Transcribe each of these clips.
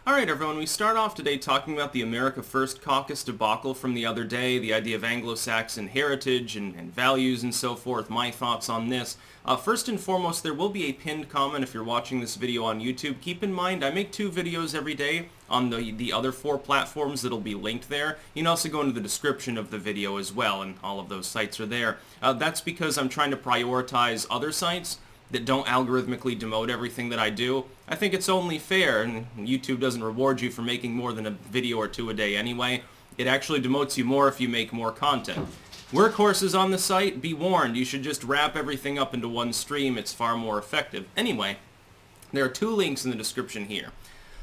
Alright everyone, we start off today talking about the America First Caucus debacle from the other day, the idea of Anglo-Saxon heritage and values and so forth, my thoughts on this. First and foremost, there will be a pinned comment if you're watching this video on YouTube. Keep in mind, I make 2 videos every day on the other 4 platforms that'll be linked there. You can also go into the description of the video as well, and all of those sites are there. That's because I'm trying to prioritize other sites that don't algorithmically demote everything that I do. I think it's only fair, and YouTube doesn't reward you for making more than a video or 2 a day anyway. It actually demotes you more if you make more content. Workhorses on the site, be warned, you should just wrap everything up into one stream. It's far more effective. Anyway, there are 2 links in the description here.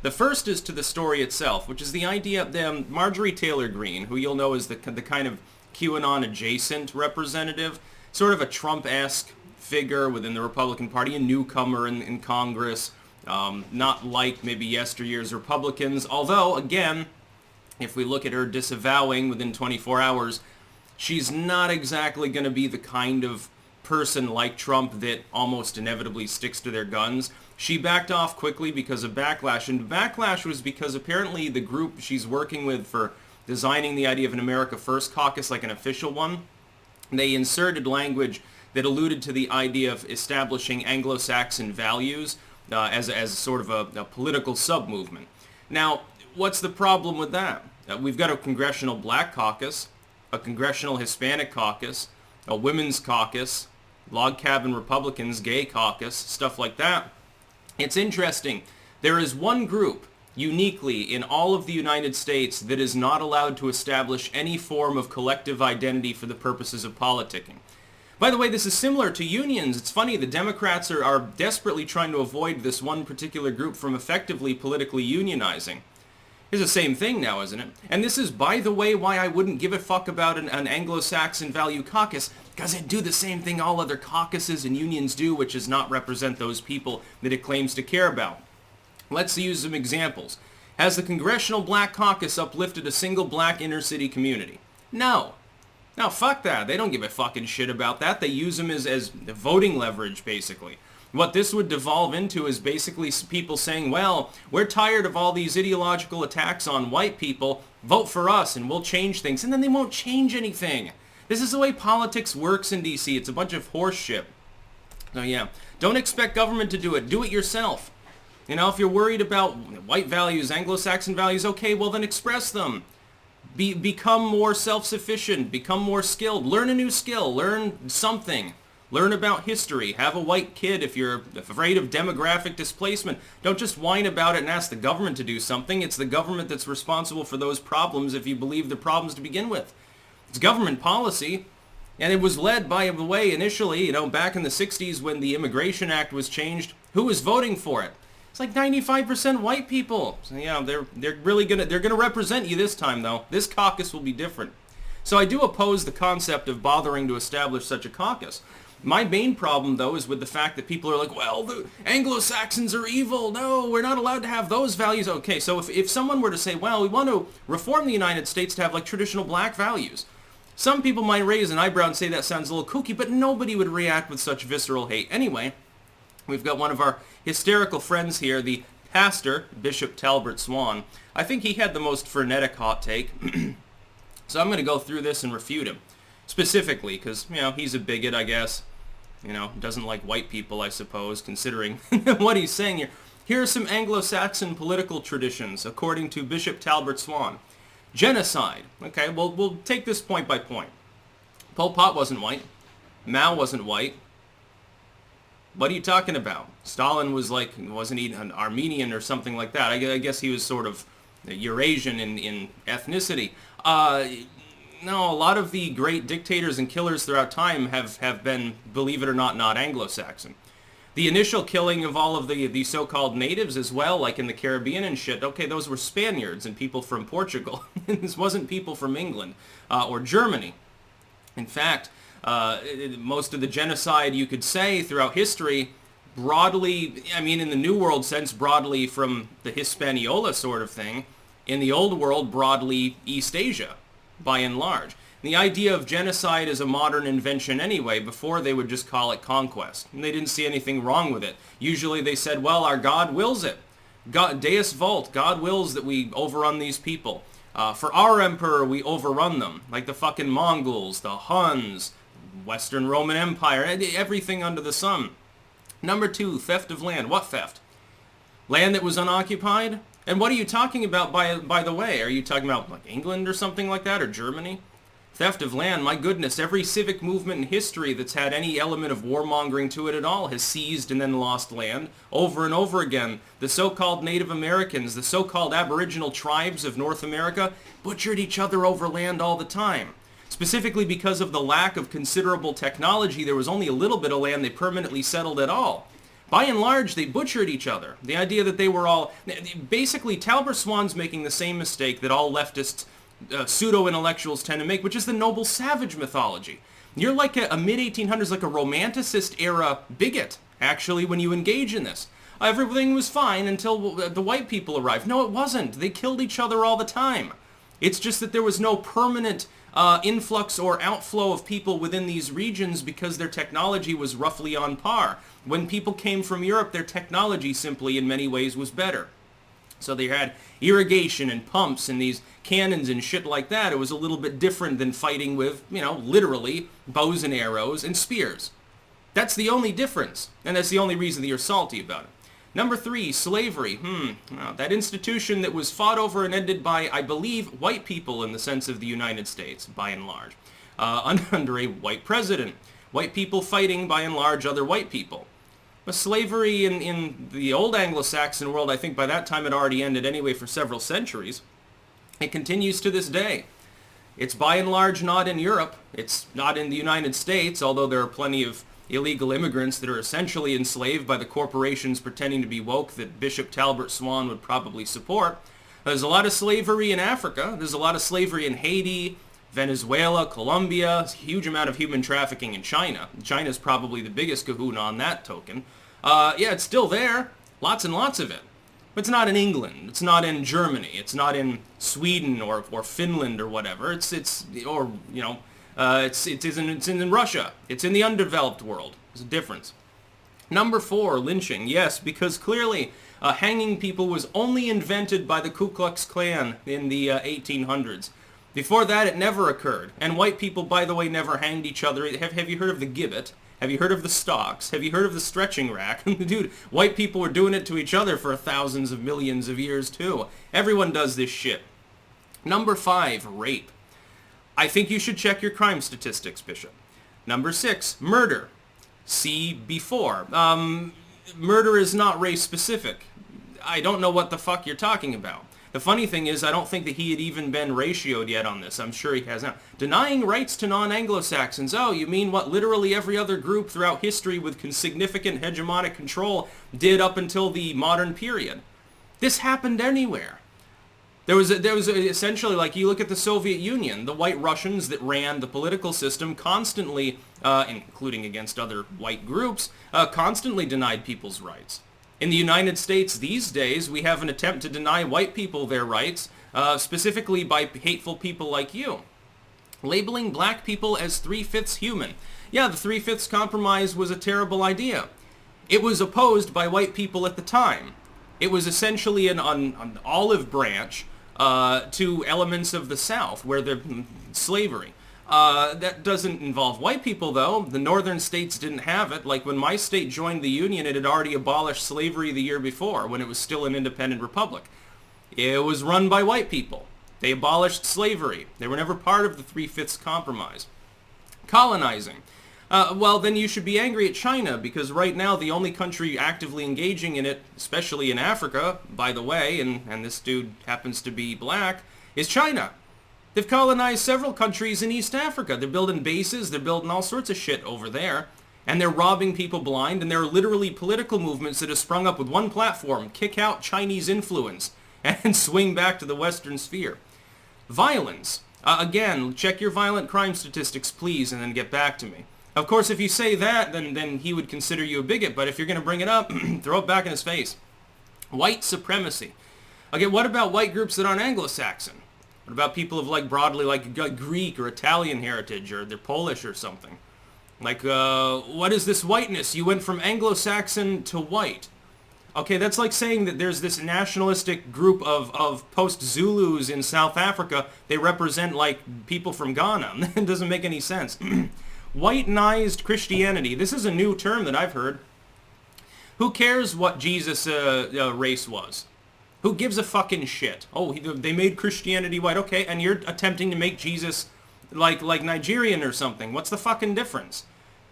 The first is to the story itself, which is the idea that Marjorie Taylor Greene, who you'll know is the kind of QAnon-adjacent representative, sort of a Trump-esque figure within the Republican Party, a newcomer in Congress, not like maybe yesteryear's Republicans, although, again, if we look at her disavowing within 24 hours, she's not exactly going to be the kind of person like Trump that almost inevitably sticks to their guns. She backed off quickly because of backlash, and backlash was because apparently the group she's working with for designing the idea of an America First caucus, like an official one, they inserted language that alluded to the idea of establishing Anglo-Saxon values as sort of a political sub-movement. Now, what's the problem with that? We've got a congressional black caucus, a congressional Hispanic caucus, a women's caucus, log cabin Republicans, gay caucus, stuff like that. It's interesting. There is one group uniquely in all of the United States that is not allowed to establish any form of collective identity for the purposes of politicking. By the way, this is similar to unions. It's funny, the Democrats are desperately trying to avoid this one particular group from effectively politically unionizing. It's the same thing now, isn't it? And this is, by the way, why I wouldn't give a fuck about an Anglo-Saxon value caucus, because it do the same thing all other caucuses and unions do, which is not represent those people that it claims to care about. Let's use some examples. Has the Congressional Black Caucus uplifted a single black inner-city community? No. No, fuck that. They don't give a fucking shit about that. They use them as voting leverage, basically. What this would devolve into is basically people saying, well, we're tired of all these ideological attacks on white people. Vote for us and we'll change things. And then they won't change anything. This is the way politics works in D.C. It's a bunch of horse shit. So yeah, don't expect government to do it. Do it yourself. You know, if you're worried about white values, Anglo-Saxon values, okay, well then express them. Become more self-sufficient, become more skilled, learn a new skill, learn something, learn about history, have a white kid if you're afraid of demographic displacement. Don't just whine about it and ask the government to do something. It's the government that's responsible for those problems if you believe the problems to begin with. It's government policy, and it was led, by the way, initially, you know, back in the 60s when the Immigration Act was changed. Who was voting for it? It's like 95% white people. So yeah, they're really gonna represent you this time though. This caucus will be different. So I do oppose the concept of bothering to establish such a caucus. My main problem though is with the fact that people are like, well, the Anglo-Saxons are evil. No, we're not allowed to have those values. Okay, so if someone were to say, well, we want to reform the United States to have like traditional black values, some people might raise an eyebrow and say that sounds a little kooky, but nobody would react with such visceral hate. Anyway, we've got one of our hysterical friends here, the pastor, Bishop talbertswan. I think he had the most frenetic hot take. So I'm going to go through this and refute him. Specifically, because, you know, he's a bigot, I guess. You know, doesn't like white people, I suppose, considering what he's saying here. Here are some Anglo-Saxon political traditions, according to Bishop talbertswan. Genocide. Okay, well, we'll take this point by point. Pol Pot wasn't white. Mao wasn't white. What are you talking about? Stalin was like, wasn't he an Armenian or something like that? I guess he was sort of Eurasian in ethnicity. No, a lot of the great dictators and killers throughout time have been, believe it or not Anglo-Saxon. The initial killing of all of the so-called natives as well, like in the Caribbean and shit, okay, those were Spaniards and people from Portugal. This wasn't people from England or Germany. In fact, most of the genocide, you could say, throughout history, broadly, I mean in the New World sense, broadly from the Hispaniola sort of thing, in the Old World, broadly East Asia, by and large. The idea of genocide is a modern invention anyway. Before, they would just call it conquest, and they didn't see anything wrong with it. Usually they said, well, our God wills it. God, Deus Vult, God wills that we overrun these people. For our emperor, we overrun them, like the fucking Mongols, the Huns, Western Roman Empire, everything under the sun. Number 2, theft of land. What theft? Land that was unoccupied? And what are you talking about, by the way? Are you talking about like England or something like that, or Germany? Theft of land, my goodness, every civic movement in history that's had any element of warmongering to it at all has seized and then lost land over and over again. The so-called Native Americans, the so-called Aboriginal tribes of North America butchered each other over land all the time. Specifically because of the lack of considerable technology, there was only a little bit of land they permanently settled at all. By and large, they butchered each other. The idea that they were all... Basically, talbertswan's making the same mistake that all leftists pseudo-intellectuals tend to make, which is the noble savage mythology. You're like a mid-1800s, like a romanticist era bigot, actually, when you engage in this. Everything was fine until the white people arrived. No, it wasn't. They killed each other all the time. It's just that there was no permanent influx or outflow of people within these regions because their technology was roughly on par. When people came from Europe, their technology simply, in many ways, was better. So they had irrigation and pumps and these cannons and shit like that. It was a little bit different than fighting with, literally bows and arrows and spears. That's the only difference, and that's the only reason that you're salty about it. Number 3, slavery. That institution that was fought over and ended by, I believe, white people in the sense of the United States, by and large, under a white president. White people fighting, by and large, other white people. Slavery in the old Anglo-Saxon world, I think by that time it already ended anyway for several centuries. It continues to this day. It's by and large not in Europe. It's not in the United States, although there are plenty of illegal immigrants that are essentially enslaved by the corporations pretending to be woke that Bishop talbertswan would probably support. There's a lot of slavery in Africa. There's a lot of slavery in Haiti, Venezuela, Colombia, a huge amount of human trafficking in China. China's probably the biggest kahuna on that token. Yeah, it's still there. Lots and lots of it. But it's not in England. It's not in Germany. It's not in Sweden or Finland or whatever. It's in Russia. It's in the undeveloped world. There's a difference. Number 4, lynching. Yes, because clearly hanging people was only invented by the Ku Klux Klan in the 1800s. Before that, it never occurred. And white people, by the way, never hanged each other. Have you heard of the gibbet? Have you heard of the stocks? Have you heard of the stretching rack? Dude, white people were doing it to each other for thousands of millions of years, too. Everyone does this shit. Number 5, rape. I think you should check your crime statistics, Bishop. Number 6, murder. See before. Murder is not race-specific. I don't know what the fuck you're talking about. The funny thing is, I don't think that he had even been ratioed yet on this. I'm sure he has now. Denying rights to non-Anglo-Saxons. Oh, you mean what literally every other group throughout history with significant hegemonic control did up until the modern period? This happened anywhere. There was essentially, like, you look at the Soviet Union, the white Russians that ran the political system constantly, including against other white groups, constantly denied people's rights. In the United States these days, we have an attempt to deny white people their rights, specifically by hateful people like you. Labeling black people as 3/5 human. Yeah, the 3/5 compromise was a terrible idea. It was opposed by white people at the time. It was essentially an olive branch to elements of the South, where the slavery. That doesn't involve white people, though. The northern states didn't have it. Like, when my state joined the Union, it had already abolished slavery the year before, when it was still an independent republic. It was run by white people. They abolished slavery. They were never part of the 3/5 compromise. Colonizing. Well, then you should be angry at China, because right now the only country actively engaging in it, especially in Africa, by the way, and this dude happens to be black, is China. They've colonized several countries in East Africa. They're building bases, they're building all sorts of shit over there, and they're robbing people blind, and there are literally political movements that have sprung up with one platform: kick out Chinese influence, and swing back to the Western sphere. Violence. Again, check your violent crime statistics, please, and then get back to me. Of course, if you say that, then he would consider you a bigot, but if you're going to bring it up, throw it back in his face. White supremacy. Okay, what about white groups that aren't Anglo-Saxon? What about people of broadly Greek or Italian heritage, or they're Polish or something? Like, what is this whiteness? You went from Anglo-Saxon to white. Okay, that's like saying that there's this nationalistic group of post-Zulus in South Africa. They represent, like, people from Ghana. It doesn't make any sense. Whitenized Christianity. This is a new term that I've heard. Who cares what Jesus' race was? Who gives a fucking shit? Oh, they made Christianity white. Okay, and you're attempting to make Jesus like Nigerian or something. What's the fucking difference?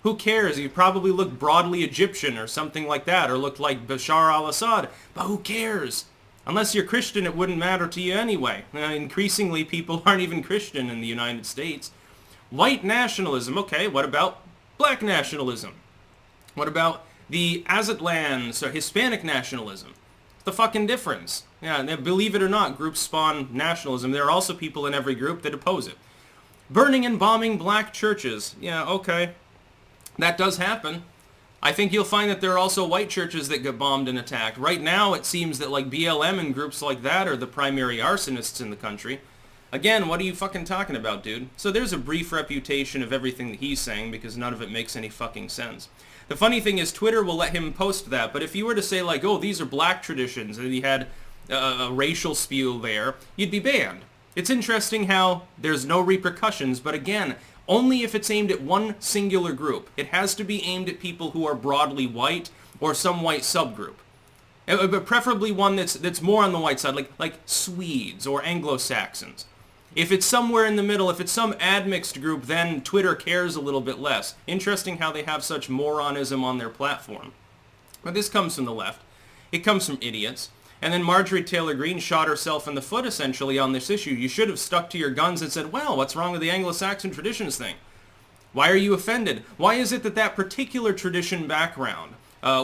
Who cares? He probably looked broadly Egyptian or something like that, or looked like Bashar al-Assad. But who cares? Unless you're Christian, it wouldn't matter to you anyway. Increasingly, people aren't even Christian in the United States. White nationalism. Okay, what about black nationalism? What about the Azatlans or Hispanic nationalism? The fucking difference. Yeah, believe it or not, groups spawn nationalism. There are also people in every group that oppose it. Burning and bombing black churches. Yeah, okay. That does happen. I think you'll find that there are also white churches that get bombed and attacked. Right now, it seems that like BLM and groups like that are the primary arsonists in the country. Again, what are you fucking talking about, dude? So there's a brief refutation of everything that he's saying because none of it makes any fucking sense. The funny thing is Twitter will let him post that, but if you were to say like, oh, these are black traditions, and he had a racial spew there, you'd be banned. It's interesting how there's no repercussions, but again, only if it's aimed at one singular group. It has to be aimed at people who are broadly white or some white subgroup. But preferably one that's more on the white side, like Swedes or Anglo-Saxons. If it's somewhere in the middle, if it's some admixed group, then Twitter cares a little bit less. Interesting how they have such moronism on their platform. But this comes from the left. It comes from idiots. And then Marjorie Taylor Greene shot herself in the foot, essentially, on this issue. You should have stuck to your guns and said, well, what's wrong with the Anglo-Saxon traditions thing? Why are you offended? Why is it that that particular tradition background,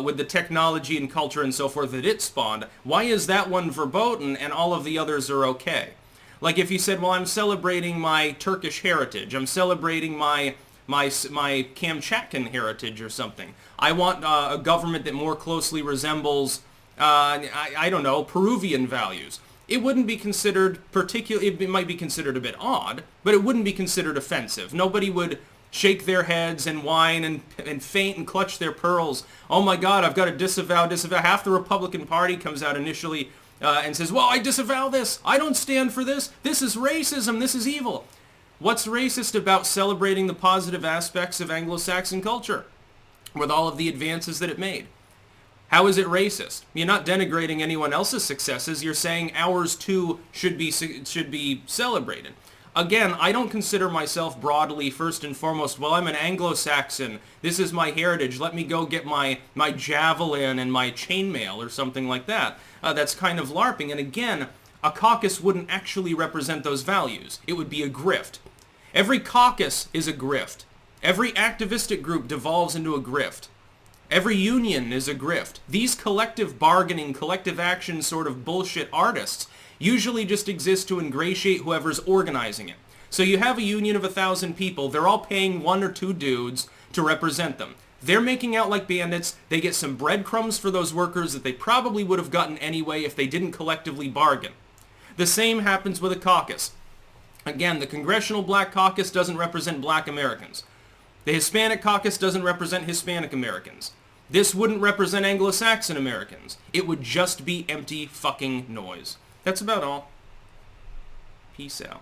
with the technology and culture and so forth that it spawned, why is that one verboten and all of the others are okay? Like if you said, well, I'm celebrating my Turkish heritage, I'm celebrating my Kamchatkan heritage or something. I want a government that more closely resembles, I don't know, Peruvian values. It wouldn't be considered it might be considered a bit odd, but it wouldn't be considered offensive. Nobody would shake their heads and whine and faint and clutch their pearls. Oh my God, I've got to disavow. Half the Republican Party comes out initially and says, well, I disavow this. I don't stand for this. This is racism. This is evil. What's racist about celebrating the positive aspects of Anglo-Saxon culture with all of the advances that it made? How is it racist? You're not denigrating anyone else's successes. You're saying ours too should be celebrated. Again, I don't consider myself broadly, first and foremost, well, I'm an Anglo-Saxon. This is my heritage. Let me go get my javelin and my chainmail or something like that. That's kind of LARPing. And again, a caucus wouldn't actually represent those values. It would be a grift. Every caucus is a grift. Every activistic group devolves into a grift. Every union is a grift. These collective bargaining, collective action sort of bullshit artists usually just exist to ingratiate whoever's organizing it. So you have a union of 1,000 people. They're all paying one or two dudes to represent them. They're making out like bandits. They get some breadcrumbs for those workers that they probably would have gotten anyway if they didn't collectively bargain. The same happens with a caucus. Again, the Congressional Black Caucus doesn't represent black Americans. The Hispanic Caucus doesn't represent Hispanic Americans. This wouldn't represent Anglo-Saxon Americans. It would just be empty fucking noise. That's about all. Peace out.